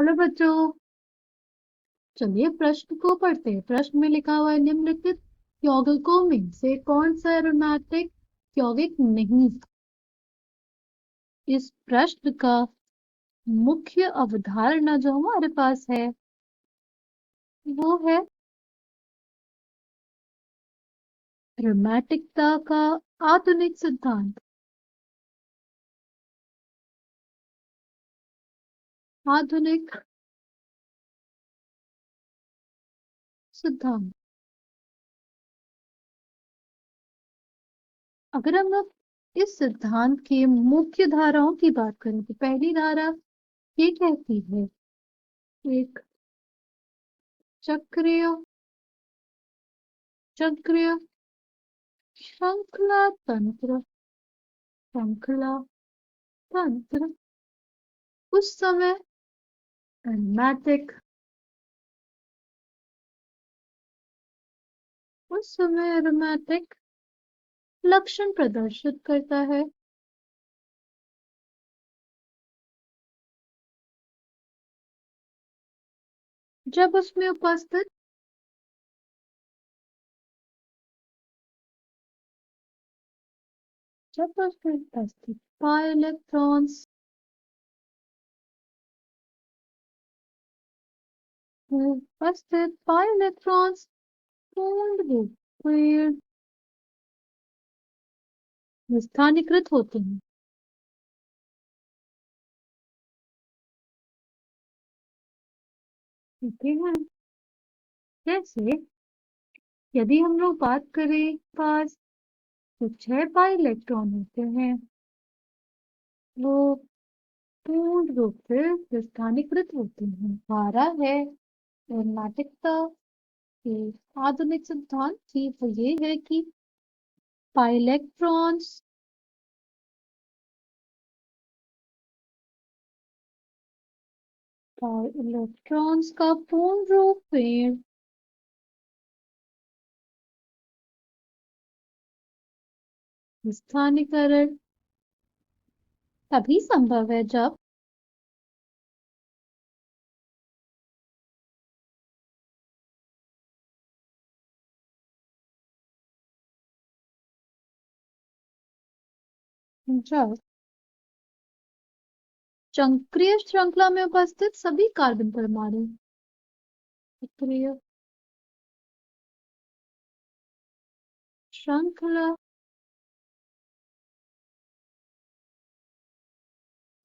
Hello बच्चों। चलिए प्रश्न को पढ़ते हैं। प्रश्न में लिखा हुआ है निम्नलिखित यौगिकों में से कौन सा एरोमेटिक यौगिक नहीं। इस प्रश्न का मुख्य अवधारणा जो हमारे पास है वो है एरोमेटिकता का आधुनिक सिद्धांत। आधुनिक सिद्धांत। अगर हम लोग इस सिद्धांत की मुख्य धाराओं की बात करें तो पहली धारा ये कहती है एक चक्रीय चक्रीय श्रृंखला तंत्र श्रृंखला तंत्र उस समय एरोमेटिक लक्षण प्रदर्शित करता है। जब उसमें उपस्थित पाई इलेक्ट्रॉन्स पूर्ण रूप से स्थानीकृत होते हैं। ठीक है। जैसे यदि हम लोग बात करें पास तो 6 पाई इलेक्ट्रॉन होते हैं, वो पूर्ण रूप से स्थानीकृत होते हैं। धारा है एरोमेटिकता के आधुनिक सिद्धांत की तो ये है कि पाइलेक्ट्रॉन्स इलेक्ट्रॉन्स का पूर्ण रूप में स्थानीकरण तभी संभव है जब जब चक्रीय श्रृंखला में उपस्थित सभी कार्बन परमाणु चक्रीय श्रृंखला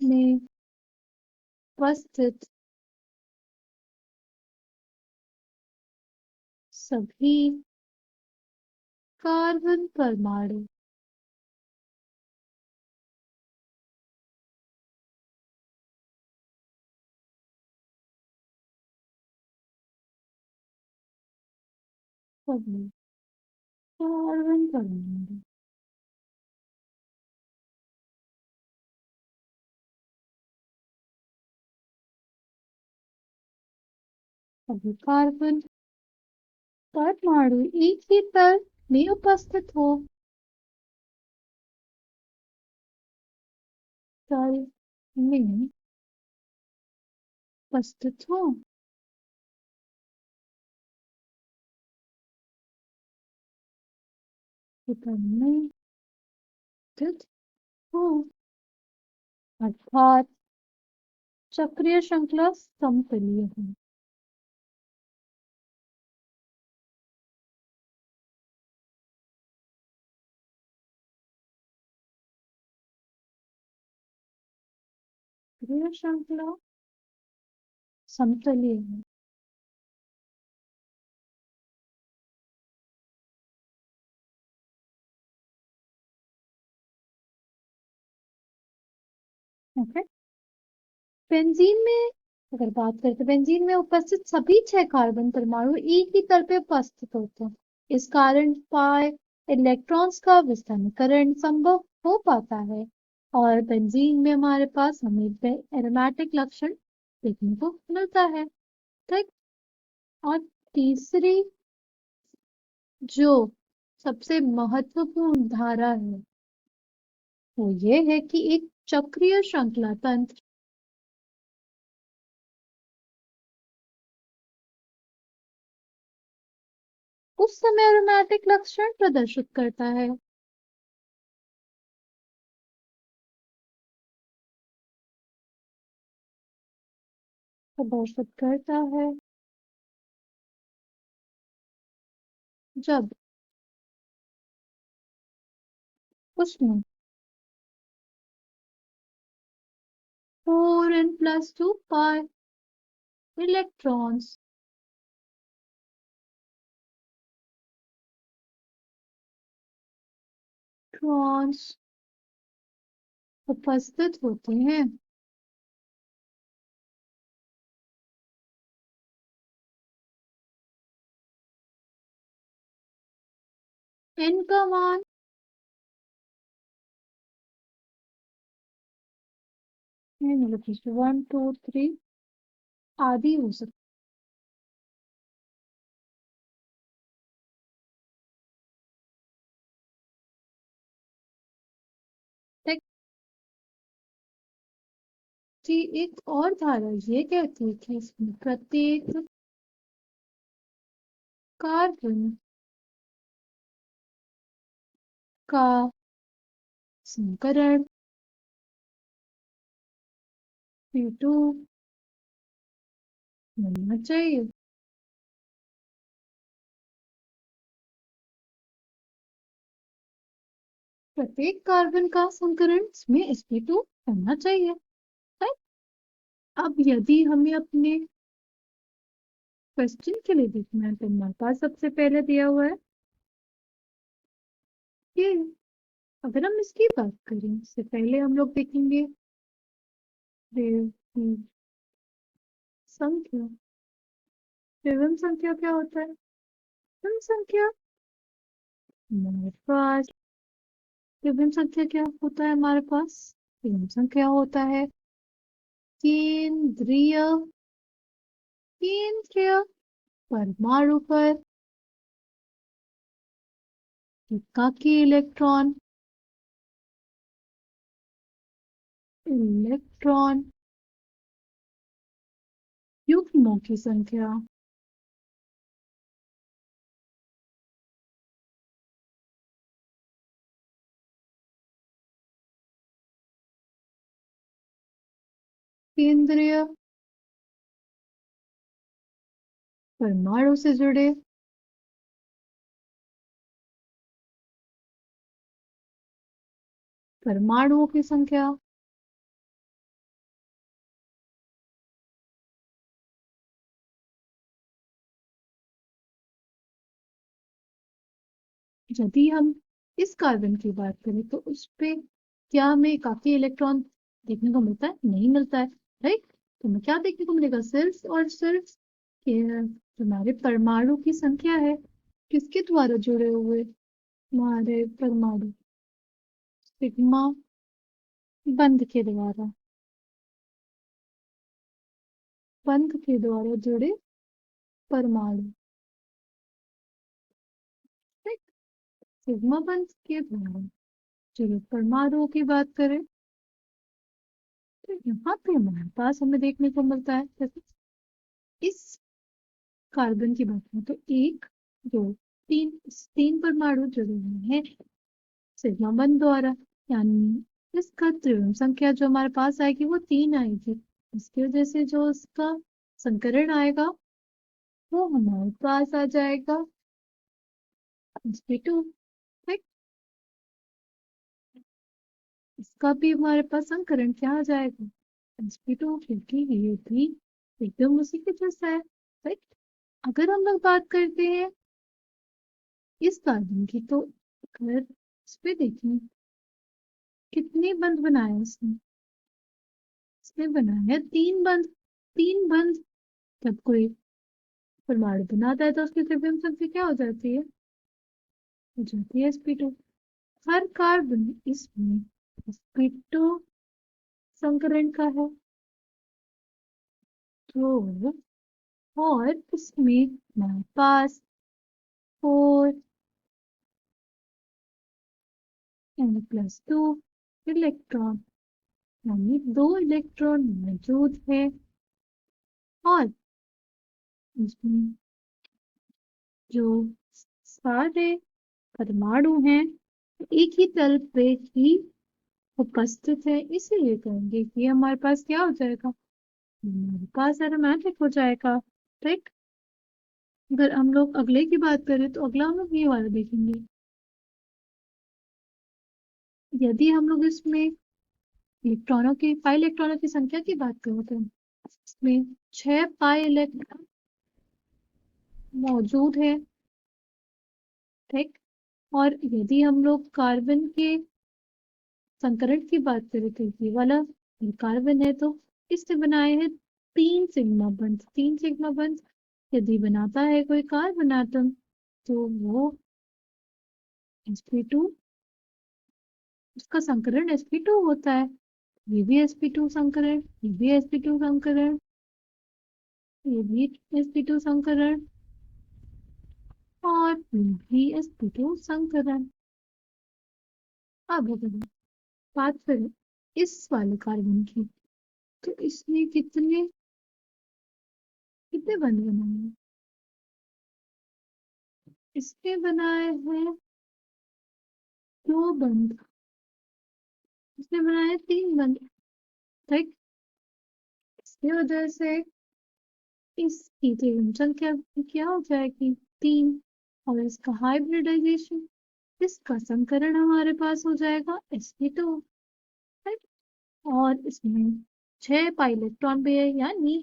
में उपस्थित सभी कार्बन परमाणु सभी कार्बन परमाणु सभी कार्बन परमाणु एक ही तल में उपस्थित हो तल में उपस्थित हो तल में उपस्थित हो अर्थात चक्रीय श्रृंखला समतलीय है। चक्रीय श्रृंखला समतलीय है। ओके। बेंजीन में अगर बात करें तो बेंजीन में उपस्थित सभी 6 कार्बन परमाणु एक ही तल पे उपस्थित होते हैं। इस कारण पाई इलेक्ट्रॉन्स का विस्थानीकरण संभव हो पाता है और बेंजीन में हमारे पास हमें एरोमेटिक लक्षण देखने को मिलता है। ठीक। और तीसरी जो सबसे महत्वपूर्ण धारा है वो ये है कि एक चक्रीय श्रृंखला तंत्र उस समय एरोमेटिक लक्षण प्रदर्शित करता है। प्रदर्शित करता है जब उसमें 4n+2 pi इलेक्ट्रॉन्स ट्रॉन्स उपस्थित होते हैं। n का मान 1 2 3 आदि हो सकता है कि एक और धारा ये कहती है कि इसमें प्रत्येक कार्बन का संकरण P2 होना चाहिए। प्रत्येक कार्बन का संकरण इसमें sp2 होना चाहिए। राइट। अब यदि हमें अपने क्वेश्चन के लिए देखना है तो हमारे पास सबसे पहले दिया हुआ है कि अगर हम इसकी बात करें इससे पहले हम लोग देखेंगे वेव की संख्या। विभिन्न संख्या क्या होता है? विभिन्न संख्या हमारे पास विभिन्न संख्या क्या होता है? हमारे पास विभिन्न संख्या होता है केंद्रीय केंद्रीय परमाणु पर एकाकी इलेक्ट्रॉन इलेक्ट्रॉन युग्मों की संख्या केंद्रीय परमाणु से जुड़े परमाणुओं की संख्या यदि हम इस कार्बन की बात करें तो उस पे क्या हमें काफी इलेक्ट्रॉन देखने को मिलता है? नहीं मिलता है। राइट। तो हमें क्या देखने को मिलेगा? सिर्फ और सिर्फ कि हमारे परमाणु की संख्या है किसके द्वारा जुड़े हुए? हमारे परमाणु सिग्मा बंध के द्वारा जुड़े परमाणु। राइट। सिग्मा बंध के द्वारा जुड़े परमाणुओं की बात करें तो यहाँ पे हमारे पास हमें देखने को मिलता है जैसे इस कार्बन की बात करें तो एक दो तीन तीन परमाणु जुड़े हुए हैं सिग्मा बंध द्वारा। यानी इसका त्रिविम संख्या जो हमारे पास आएगी वो 3 आएगी। इसकी वजह से जो इसका संकरण आएगा वो हमारे पास आ जाएगा sp2। ठीक। इसका भी हमारे पास संकरण क्या आ जाएगा? sp2 क्योंकि ये भी एकदम उसी के जैसा है। राइट। अगर हम लोग बात करते हैं इस कार्बन की तो अगर इस पे देखें कितने बंध बनाए इसने बनाया 3 बंध। 3 बंध जब कोई परमाणु बनाता है तो उसकी त्रिविम संख्या क्या हो जाती है sp2। हर कार्बन इसमें sp2 संकरण का है तो और इसमें हमारे पास 4n+2 इलेक्ट्रॉन यानी 2 इलेक्ट्रॉन मौजूद है और इसमें जो सारे परमाणु हैं एक ही तल पे ही उपस्थित है, इसीलिए कहेंगे कि हमारे पास क्या हो जाएगा, हमारे पास एरोमेटिक हो जाएगा। ठीक। अगर हम लोग अगले की बात करें तो अगला हम लोग ये वाला देखेंगे। यदि हम लोग इसमें पाई इलेक्ट्रॉनों की संख्या की बात करें तो इसमें 6 पाई इलेक्ट्रॉन मौजूद है। ठीक। और यदि हम लोग कार्बन के संकरण की बात करें तो ये वाला ये कार्बन है, तो इससे बनाए हैं 3 सिग्मा बंध। यदि बनाता है कोई कार्बन आटम तो वो sp2, उसका संकरण sp2 होता है। ये भी sp2 संकरण, ये भी sp2 संकरण, ये भी sp2 संकरण और ये भी sp2 संकरण। अब अगर बात करें इस वाले कार्बन की तो इसने कितने कितने बंध बनाए हैं? इसने बनाए हैं 2 बंध, इसने बनाए 3 बंध। ठीक। इसकी वजह से इसकी त्रिविम संख्या क्या हो जाएगी, 3। और इसका हाइब्रिडाइजेशन, इसका संकरण हमारे पास हो जाएगा sp2। ठीक। और इसमें 6 पाई इलेक्ट्रॉन भी है, यानी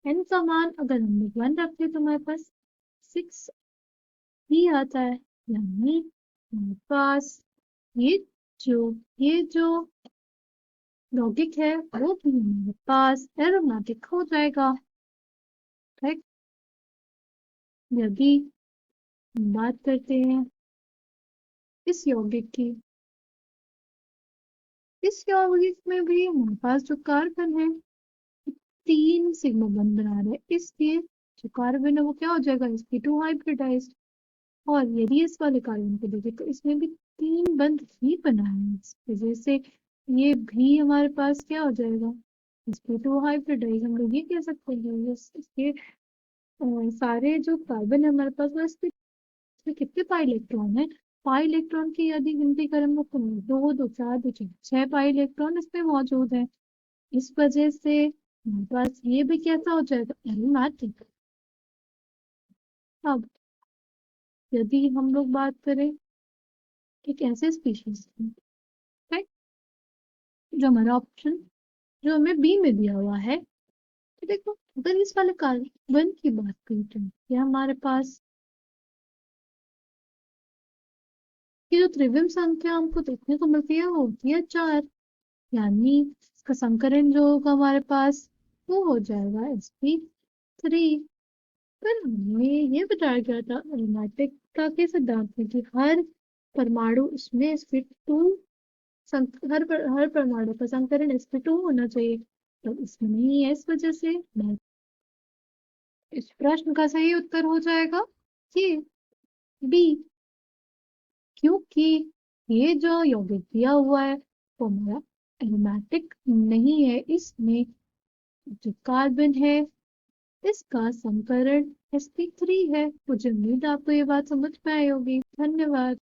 n का मान अगर हम लोग 1 रखते तो हमारे पास 6 ही आता है। यानी हमारे पास ये ये जो यौगिक है वो भी हमारे पास एरोमेटिक हो जाएगा। ठीक। यदि हम बात करते हैं इस यौगिक की, इस यौगिक में भी हमारे पास जो कार्बन है 3 सिग्मा बंध बना रहे हैं, इसलिए जो कार्बन है वो क्या हो जाएगा, sp2 हाइब्रिडाइज्ड। और यदि इस वाले कार्बन को देखें तो इसमें भी 3 बंध ही बना है, इस वजह से ये भी हमारे पास क्या हो जाएगा, sp2 हाइब्रिडाइज। हम लोग ये कह सकते हैं इसके सारे जो कार्बन है हमारे पास वो इसमें कितने पाई इलेक्ट्रॉन है, पाई इलेक्ट्रॉन की यदि गिनती करें हम लोग तो 2 2 4 2 6 6 पाई इलेक्ट्रॉन इसमें मौजूद है। इस वजह से हमारे पास ये भी कैसा हो जाएगा, एरोमेटिक। अब यदि हम लोग बात करें एक ऐसे स्पीशीज की, right? जो हमारा ऑप्शन जो हमें बी में दिया हुआ है, तो देखो अगर इस वाले कार्बन की बात करें तो ये हमारे पास की जो त्रिविम संख्या हमको देखने को मिलती है वो होती है 4। यानी इसका संकरण जो होगा हमारे पास वो हो जाएगा sp3। पर हमें ये बताया गया था एरोमेटिकता के सिद्धांत में कि हर परमाणु इसमें sp2 हर परमाणु का संकरण sp2 होना चाहिए, तो इसमें नहीं है। इस वजह से इस प्रश्न का सही उत्तर हो जाएगा ये बी, क्योंकि ये जो यौगिक दिया हुआ है वो हमारा एरोमेटिक नहीं है। इसमें जो कार्बन है इसका संकरण sp3 है। मुझे उम्मीद आपको ये बात समझ में आई होगी। धन्यवाद।